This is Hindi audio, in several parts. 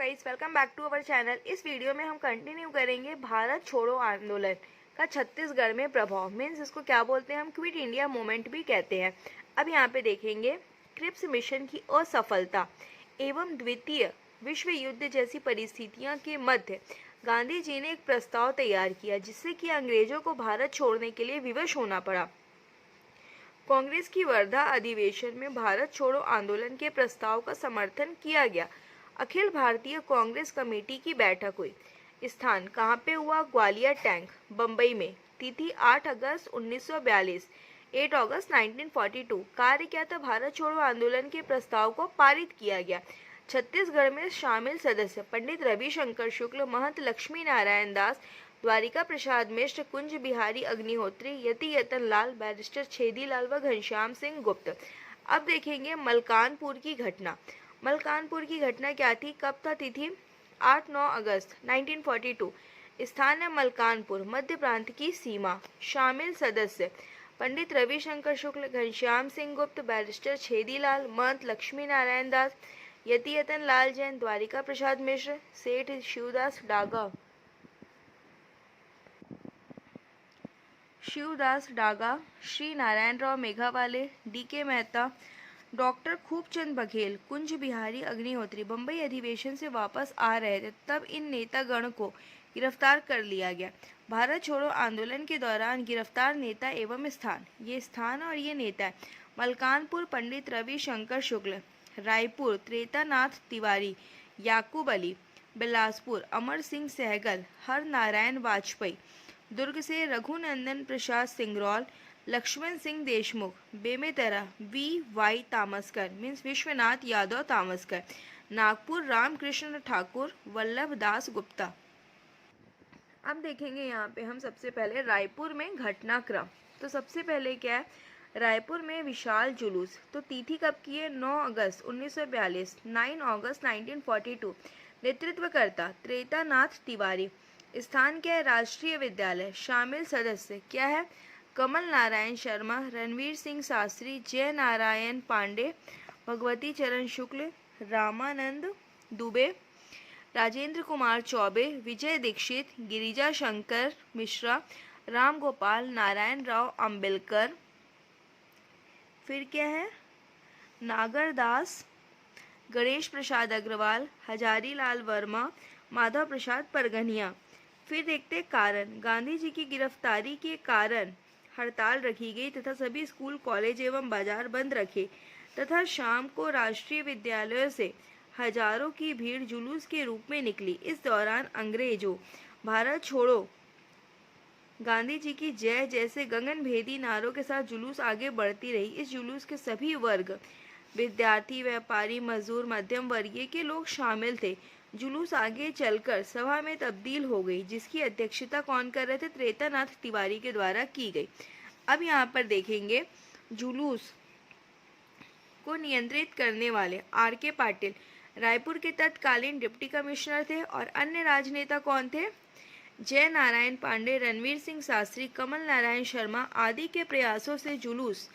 Guys, welcome back to our channel. इस वीडियो में हम कंटिन्यू करेंगे भारत छोड़ो आंदोलन का छत्तीसगढ़ में प्रभाव। मीन्स इसको क्या बोलते हैं, हम क्विट इंडिया मूवमेंट भी कहते हैं। अब यहाँ पे देखेंगे क्रिप्स मिशन की असफलता एवं द्वितीय विश्व युद्ध जैसी परिस्थितियों के मध्य गांधी जी ने एक प्रस्ताव तैयार किया जिससे कि अंग्रेजों को भारत छोड़ने के लिए विवश होना पड़ा। कांग्रेस की वर्धा अधिवेशन में भारत छोड़ो आंदोलन के प्रस्ताव का समर्थन किया गया। अखिल भारतीय कांग्रेस कमेटी की बैठक हुई। स्थान कहाँ पे हुआ? ग्वालियर टैंक, बम्बई में। तिथि 8 अगस्त 1942, 8 अगस्त 1942। कार्य क्या था? भारत छोड़ो आंदोलन के प्रस्ताव को पारित किया गया। छत्तीसगढ़ में शामिल सदस्य पंडित रविशंकर शुक्ल, महंत लक्ष्मी नारायण दास, द्वारिका प्रसाद मिश्र, कुंज बिहारी अग्निहोत्री, यति यतन लाल, बैरिस्टर छेदीलाल व घनश्याम सिंह गुप्त। अब देखेंगे मलकानपुर की घटना। मलकानपुर की घटना क्या थी? कब था? तिथि 8-9 अगस्त 1942। स्थान है मलकानपुर, मध्य प्रांत की सीमा। शामिल सदस्य पंडित रविशंकर शुक्ल, घनश्याम सिंह गुप्त, बैरिस्टर छेदीलाल, महंत लक्ष्मी नारायण दास, यति यतन लाल जैन, द्वारिका प्रसाद मिश्र, सेठ शिवदास डागा, श्री नारायण राव मेघावाले, डी.के. मेहता, डॉक्टर खूबचंद बघेल, कुंज बिहारी अग्निहोत्री बम्बई अधिवेशन से वापस आ रहे थे। तब इन नेतागण को गिरफ्तार कर लिया गया। भारत छोड़ो आंदोलन के दौरान गिरफ्तार नेता एवं स्थान, ये स्थान और ये नेता है। मलकानपुर पंडित रविशंकर शुक्ल, रायपुर त्रेतानाथ तिवारी, याकूब अली, बिलासपुर अमर सिंह सहगल, हर नारायण वाजपेयी, दुर्ग से रघुनंदन प्रसाद सिंगरौल, लक्ष्मण सिंह देशमुख, बेमेतरा V.Y. तामसकर मीन्स विश्वनाथ यादव तामसकर, नागपुर रामकृष्ण ठाकुर, वल्लभ दास गुप्ता। अब देखेंगे यहाँ पे हम सबसे पहले रायपुर में घटनाक्रम। तो सबसे पहले क्या है? रायपुर में विशाल जुलूस। तो तिथि कब की है? 9 अगस्त 1942, 9 अगस्त 1942। नेतृत्वकर्ता त्रेतानाथ तिवारी। स्थान क्या है? राष्ट्रीय विद्यालय। शामिल सदस्य क्या है? कमल नारायण शर्मा, रणवीर सिंह शास्त्री, जय नारायण पांडे, भगवती चरण शुक्ल, रामानंद दुबे, राजेंद्र कुमार चौबे, विजय दीक्षित, गिरिजा शंकर मिश्रा, राम गोपाल, नारायण राव अंबेडकर। फिर क्या है? नागर दास, गणेश प्रसाद अग्रवाल, हजारी लाल वर्मा, माधव प्रसाद परगनिया। फिर देखते कारण। गांधी जी की गिरफ्तारी के कारण हड़ताल रखी गई तथा सभी स्कूल, कॉलेज एवं बाजार बंद रखे तथा शाम को राष्ट्रीय विद्यालयों से हजारों की भीड़ जुलूस के रूप में निकली। इस दौरान अंग्रेजों भारत छोड़ो, गांधी जी की जय जैसे गगनभेदी नारों के साथ जुलूस आगे बढ़ती रही। इस जुलूस के सभी वर्ग, विद्यार्थी, व्यापारी, मजदूर, मध्यम वर्गीय के लोग शामिल थे। जुलूस आगे चलकर सभा में तब्दील हो गई, जिसकी अध्यक्षता कौन कर रहे थे? त्रेतानाथ तिवारी के द्वारा की गई। अब यहाँ पर देखेंगे जुलूस को नियंत्रित करने वाले R.K. पाटिल रायपुर के तत्कालीन डिप्टी कमिश्नर थे और अन्य राजनेता कौन थे? जय नारायण पांडे, रणवीर सिंह शास्त्री, कमल नारायण शर्मा आदि के प्रयासों से जुलूस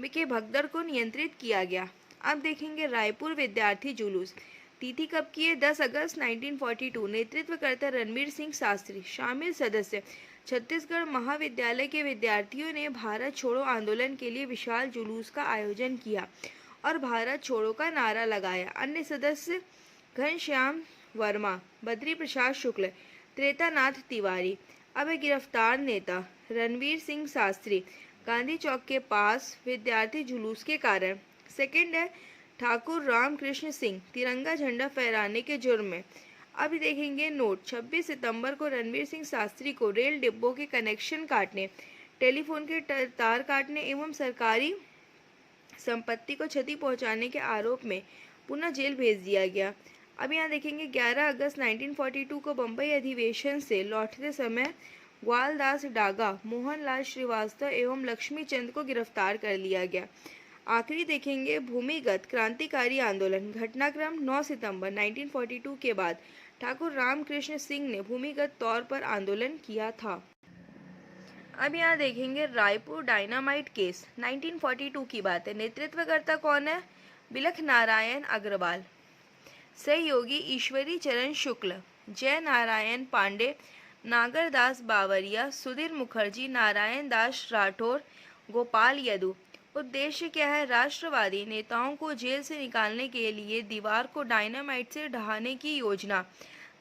के भगदड़ को नियंत्रित किया गया। अब देखेंगे रायपुर विद्यार्थी जुलूस। तिथि कब की है? 10 अगस्त 1942। नेतृत्वकर्ता रणवीर सिंह शास्त्री। शामिल सदस्य छत्तीसगढ़ महाविद्यालय के विद्यार्थियों ने भारत छोड़ो आंदोलन के लिए विशाल जुलूस का आयोजन किया और भारत छोड़ो का नारा लगाया। अन्य सदस्य घनश्याम वर्मा, बद्री प्रसाद शुक्ल, त्रेतानाथ तिवारी। अब गिरफ्तार नेता रणवीर सिंह शास्त्री, गांधी चौक के पास विद्यार्थी जुलूस के कारण। सेकंड है ठाकुर रामकृष्ण सिंह, तिरंगा झंडा फहराने के जुर्म में। अब देखेंगे नोट। 26 सितंबर को रणवीर सिंह शास्त्री को रेल डिब्बों के कनेक्शन काटने, टेलीफोन के तार काटने एवं सरकारी संपत्ति को क्षति पहुंचाने के आरोप में पुनः जेल भेज दिया गया। अब यहाँ देखेंगे 11 अगस्त 1942 को बम्बई अधिवेशन से लौटते समय ग्वालदास डागा, मोहनलाल श्रीवास्तव एवं लक्ष्मीचंद को गिरफ्तार कर लिया गया। आखिरी देखेंगे भूमिगत क्रांतिकारी आंदोलन। घटनाक्रम 9 सितंबर 1942 के बाद ठाकुर रामकृष्ण सिंह ने भूमिगत तौर पर आंदोलन किया था। अब यहाँ देखेंगे रायपुर डायनामाइट केस 1942 की बात है। नेतृत्वकर्ता कौन है? बिलख नारायण अग्रवाल। सहयोगी ईश्वरी चरण शुक्ल, जय नारायण पांडे, नागरदास बावरिया, सुधीर मुखर्जी, नारायण दास राठौर, गोपाल यदु। उद्देश्य क्या है? राष्ट्रवादी नेताओं को जेल से निकालने के लिए दीवार को डायनामाइट से ढहाने की योजना।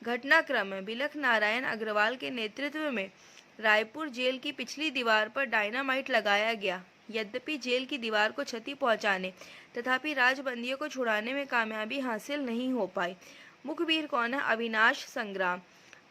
घटनाक्रम में बिलख नारायण अग्रवाल के नेतृत्व में रायपुर जेल की पिछली दीवार पर डायनामाइट लगाया गया। यद्यपि जेल की दीवार को क्षति पहुंचाने तथापि राजबंदियों को छुड़ाने में कामयाबी हासिल नहीं हो पाई। मुखबिर कौन है? अविनाश संग्राम।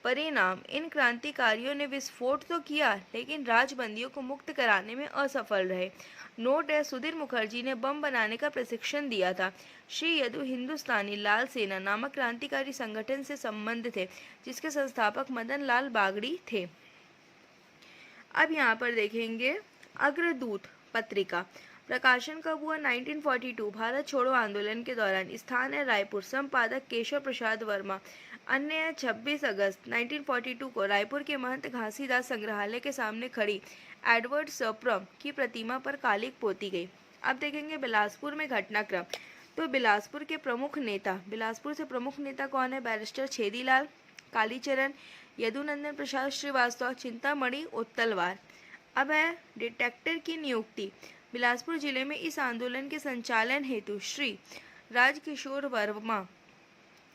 परिणाम, इन क्रांतिकारियों ने विस्फोट तो किया लेकिन राजबंदियों को मुक्त कराने में असफल रहे। नोट है, सुधीर मुखर्जी ने बम बनाने का प्रशिक्षण दिया था। श्री यदु हिंदुस्तानी लाल सेना नामक क्रांतिकारी संगठन से संबंध थे, जिसके संस्थापक मदन लाल बागड़ी थे। अब यहाँ पर देखेंगे अग्रदूत पत्रिका। प्रकाशन कब हुआ? 1942। भारत छोड़ो आंदोलन के दौरान। स्थान है रायपुर। संपादक केशव प्रसाद वर्मा। अन्य है 26 अगस्त 1942 को रायपुर के महंत घासीदास संग्रहालय के सामने खड़ी एडवर्ड सरप्रम की प्रतिमा पर कालिक पोती गई। अब देखेंगे बिलासपुर में घटनाक्रम। तो बिलासपुर के प्रमुख नेता, बिलासपुर से प्रमुख नेता कौन है? बैरिस्टर छेदीलाल, कालीचरण, यदुनंदन प्रसाद श्रीवास्तव, चिंतामणि उत्तलवार। अब है डिटेक्टर की नियुक्ति। बिलासपुर जिले में इस आंदोलन के संचालन हेतु श्री राजकिशोर वर्मा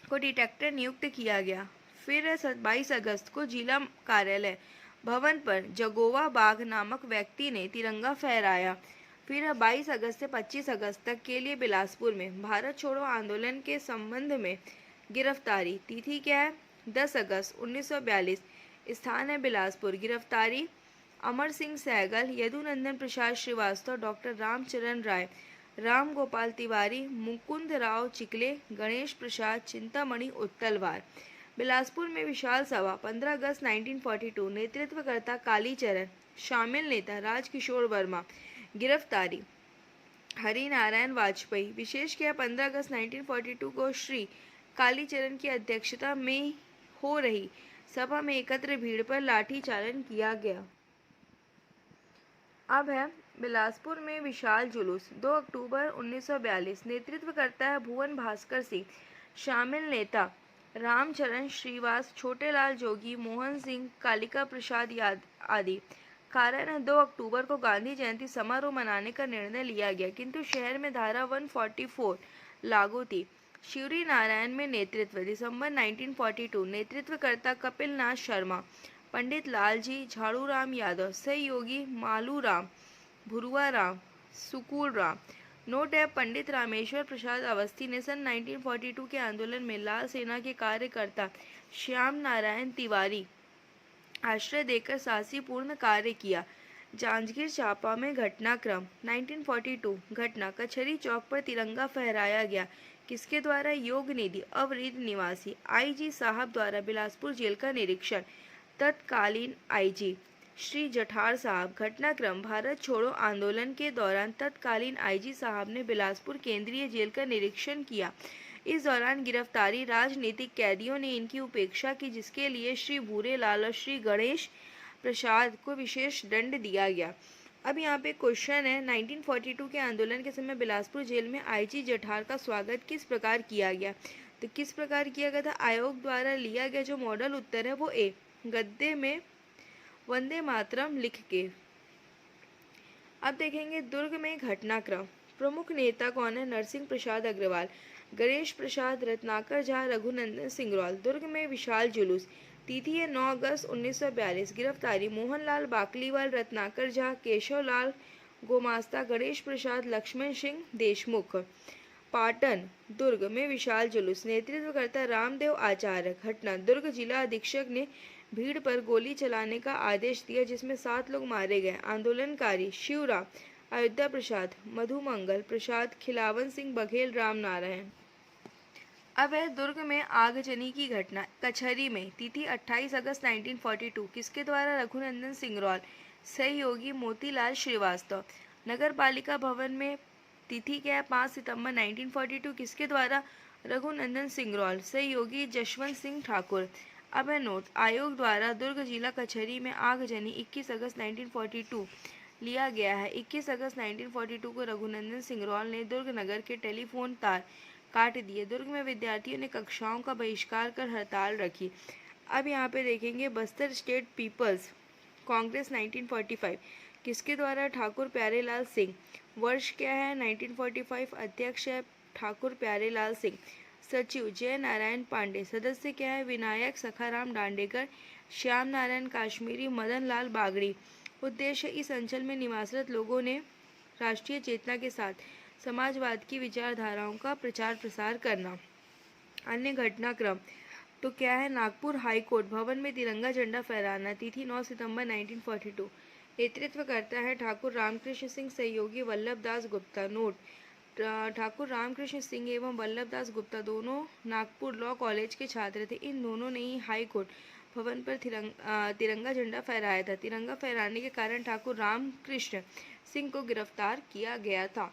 को डिटेक्टर नियुक्त किया गया। फिर 22 अगस्त को जिला कार्यालय भवन पर जगोवा बाघ नामक व्यक्ति ने तिरंगा फहराया। फिर 22 अगस्त से 25 अगस्त तक के लिए बिलासपुर में भारत छोड़ो आंदोलन के संबंध में गिरफ्तारी। तिथि क्या है? 10 अगस्त 1942। स्थान है बिलासपुर। गिरफ्तारी अमर सिंह सहगल, यदुनंदन प्रसाद श्रीवास्तव, डॉक्टर रामचरण राय, राम गोपाल तिवारी, मुकुंद राव चिकले, गणेश प्रसाद, चिंतामणि उत्तलवार। बिलासपुर में विशाल सभा 15 अगस्त 1942। नेतृत्वकर्ता कालीचरण, शामिल नेता राजकिशोर वर्मा। गिरफ्तारी हरि नारायण वाजपेयी। विशेष क्या? 15 अगस्त 1942 को श्री कालीचरण की अध्यक्षता में हो रही सभा में एकत्र भीड़ पर लाठीचार्ज किया गया। अब है बिलासपुर में विशाल जुलूस 2 अक्टूबर 1942। नेतृत्व करता है भुवन भास्कर सिंह। शामिल नेता रामचरण श्रीवास, छोटेलाल जोगी, मोहन सिंह, कालिका प्रसाद आदि। कारण है 2 अक्टूबर को गांधी जयंती समारोह मनाने का निर्णय लिया गया, किंतु शहर में धारा 144 लागू थी। शिवरी नारायण में नेतृत्व। दिसंबर 1942। नेतृत्वकर्ता कपिल नाथ शर्मा, पंडित लालजी, झाड़ूराम यादव, सहयोगी मालूराम, भुरुआ राम, सुकूल राम। नोट है, पंडित रामेश्वर प्रसाद अवस्थी ने सन 1942 के आंदोलन में लाल सेना के कार्यकर्ता श्याम नारायण तिवारी आश्रय देकर साहसीपूर्ण कार्य किया। जांजगीर चांपा में घटनाक्रम 1942। घटना, कचहरी चौक पर तिरंगा फहराया गया। किसके द्वारा? योग निधि अवरीद निवासी आईजी साहब द्वारा बिलासपुर जेल का निरीक्षण। तत्कालीन आईजी श्री जठार साहब। घटनाक्रम, भारत छोड़ो आंदोलन के दौरान तत्कालीन आईजी साहब ने बिलासपुर केंद्रीय जेल का निरीक्षण किया। इस दौरान गिरफ्तारी राजनीतिक कैदियों ने इनकी उपेक्षा की, जिसके लिए श्री भूरेलाल और श्री गणेश प्रसाद को विशेष दंड दिया गया। अब यहाँ पे क्वेश्चन है, 1942 के आंदोलन के समय बिलासपुर जेल में आईजी जठार का स्वागत किस प्रकार किया गया? तो किस प्रकार किया गया था? आयोग द्वारा लिया गया जो मॉडल उत्तर है वो ए, गद्दे में वंदे मातरम लिख के। अब देखेंगे दुर्ग में घटनाक्रम। प्रमुख नेता कौन है? नरसिंह प्रसाद अग्रवाल, गणेश प्रसाद, रत्नाकर झा, रघुनंदन सिंगरौल। दुर्ग में विशाल जुलूस। तिथि है 9 अगस्त 1942। गिरफ्तारी मोहनलाल बाकलीवाल, रत्नाकर झा, केशवलाल गोमास्ता, गणेश प्रसाद, लक्ष्मण सिंह देशमुख। पाटन दुर्ग में विशाल जुलूस। नेतृत्वकर्ता रामदेव आचार्य। घटना, दुर्ग जिला अधीक्षक ने भीड़ पर गोली चलाने का आदेश दिया, जिसमें 7 लोग मारे गए। आंदोलनकारी शिवराम, अयोध्या प्रसाद, मधुमंगल प्रसाद, खिलावन सिंह बघेल, राम नारायण। अब है दुर्ग में आगजनी की घटना। कचहरी में। तिथि 28 अगस्त 1942। किसके द्वारा? रघुनंदन सिंगरौल, सहयोगी मोतीलाल श्रीवास्तव। नगर पालिका भवन में। तिथि क्या है? 5 सितंबर 1942। किसके द्वारा? रघुनंदन सिंगरौल, सहयोगी जशवंत सिंह ठाकुर। अब है नोट, आयोग द्वारा दुर्ग जिला कचहरी में आगजनी 21 अगस्त 1942 लिया गया है। 21 अगस्त 1942 को रघुनंदन सिंगरौल ने दुर्ग नगर के टेलीफोन तार काट दिए। दुर्ग में विद्यार्थियों ने कक्षाओं का बहिष्कार कर हड़ताल रखी। अब यहाँ पे देखेंगे बस्तर स्टेट पीपल्स कांग्रेस 1945 किसके द्वारा? ठाकुर प्यारेलाल सिंह। वर्ष क्या है? 1945। अध्यक्ष है ठाकुर प्यारेलाल सिंह। सचिव जय नारायण पांडे। सदस्य क्या है? विनायक सखाराम दांडेकर, श्याम नारायण काश्मीरी, मदन लाल बागड़ी। उद्देश्य इस अंचल में निवासरत लोगों ने राष्ट्रीय चेतना के साथ समाजवाद की विचारधाराओं का प्रचार प्रसार करना। अन्य घटनाक्रम तो क्या है? नागपुर हाई कोर्ट भवन में तिरंगा झंडा फहराना। तिथि 9 सितंबर 1942। नेतृत्व करता है ठाकुर रामकृष्ण सिंह, सहयोगी वल्लभ दास गुप्ता। नोट: ठाकुर रामकृष्ण सिंह एवं वल्लभ दास गुप्ता दोनों नागपुर लॉ कॉलेज के छात्र थे। इन दोनों ने ही हाई कोर्ट भवन पर तिरंगा झंडा फहराया था। तिरंगा फहराने के कारण ठाकुर रामकृष्ण सिंह को गिरफ्तार किया गया था।